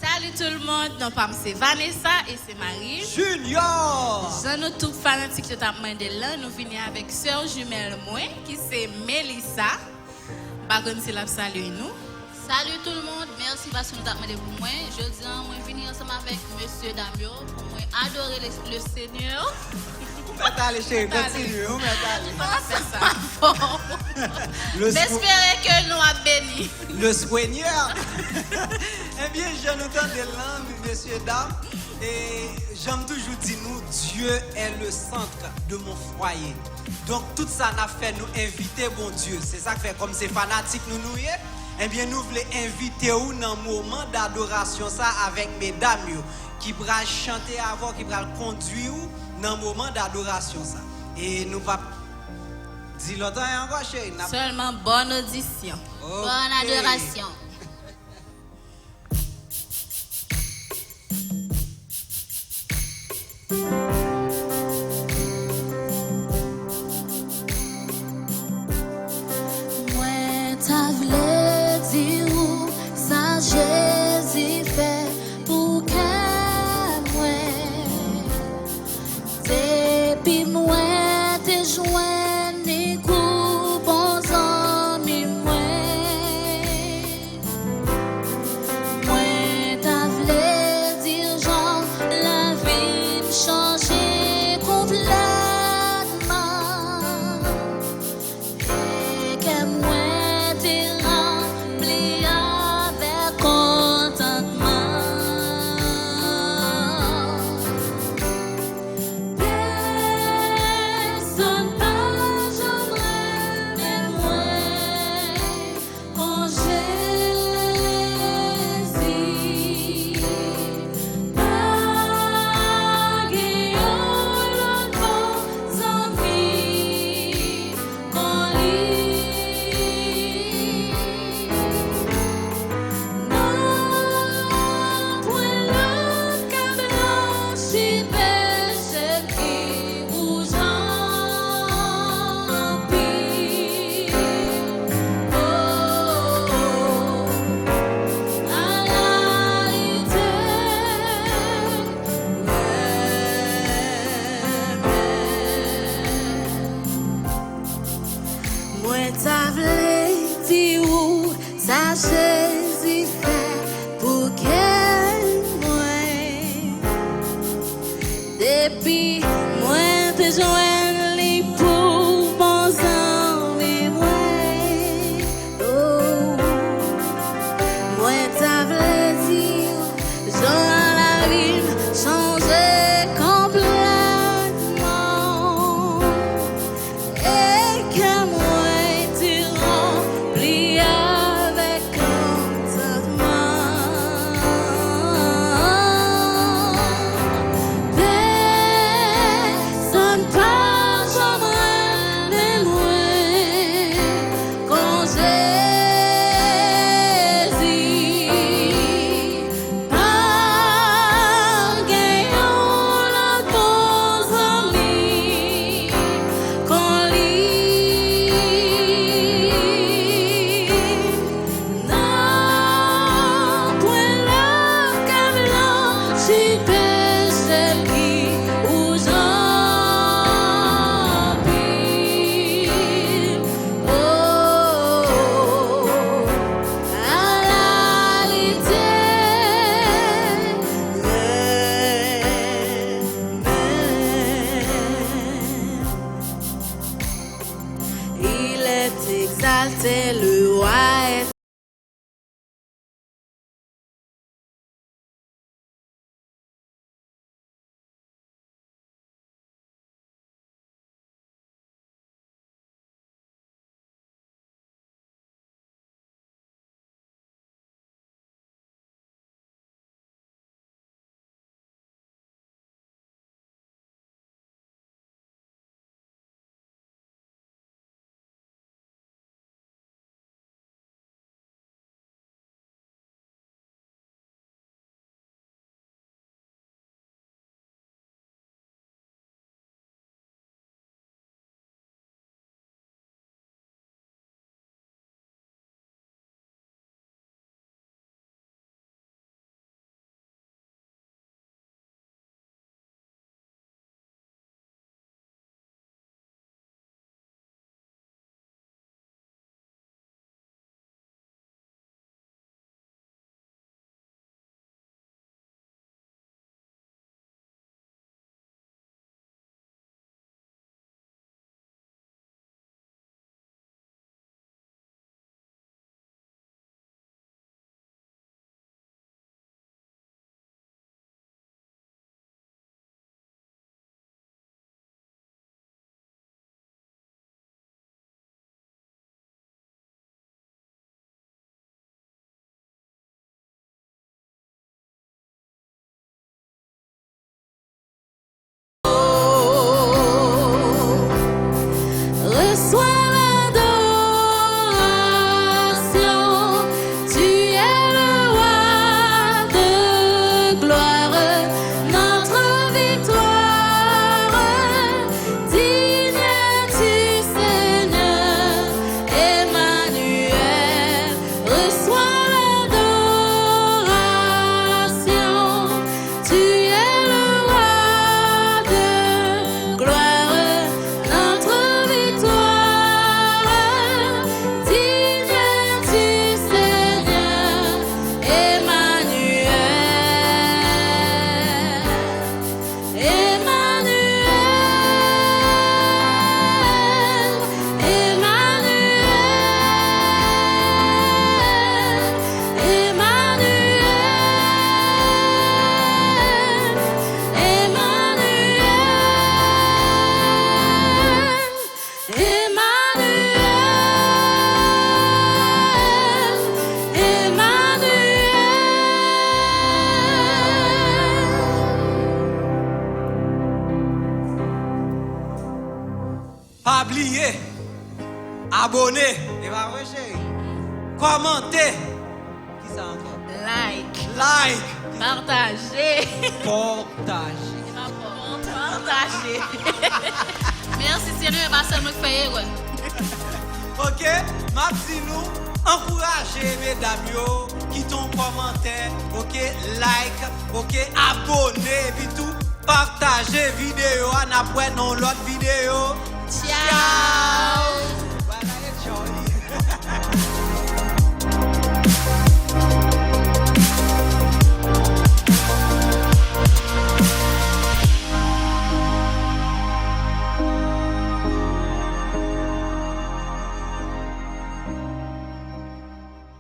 Salut tout le monde, non pas c'est Vanessa et c'est Marie. Junior! Je nous tout fanatique de ta main de là, nous venons avec sœur jumelle moi qui c'est Melissa. Par contre c'est la salut nous. Salut tout le monde, merci parce que nous avons demandé pour moi. Je dis moi venir ensemble avec monsieur Damio pour moi adorer le Seigneur. Allez chérie, continue, on C'est ça. J'espère que nous avons béni. Le Seigneur. Eh bien, je nous donne des langues, messieurs, dames. Et j'aime toujours dire nous, Dieu est le centre de mon foyer. Donc tout ça n'a fait nous inviter bon Dieu. C'est ça que fait comme ces fanatiques nous. Eh bien, nous voulons inviter vous dans un moment d'adoration ça avec mesdames qui vont chanter avant, qui vont conduire dans un moment d'adoration ça. Et nous va dire longtemps encore chérie. Seulement bonne audition. Okay. Bonne adoration. Moi t'as voulu dire où ça Jésus fait pour que moi depuis moi t'es joint ni coup bons amis moi t'as voulu dire genre la vie me changer complètement et que moi t'es rempli avec contentement. Personne pas jamais mais moi quand Jésus pas guéant l'autre bon envie qu'on lit non point l'autre qu'à blanchir péché qui vous empire à la moi t'as voulu dire où ça Jésus fait pour que moi depuis moi te joindre les pour bons amis oh moi t'as voulu dire genre la vie changer complètement et que moi t'es rempli avec contentement. Personne pas oublier. Abonner. Et pas vrai, chérie. Commenter. Qui ça encore? Like. Partager. Partager. Partager. Merci Seigneur, ma soeur me fait erreur. Ok, merci nous. Encouragez mesdames yo, qui ton commentaire, ok, like, ok, abonnez, puis tout, partagez vidéo, en après non l'autre vidéo. Ciao.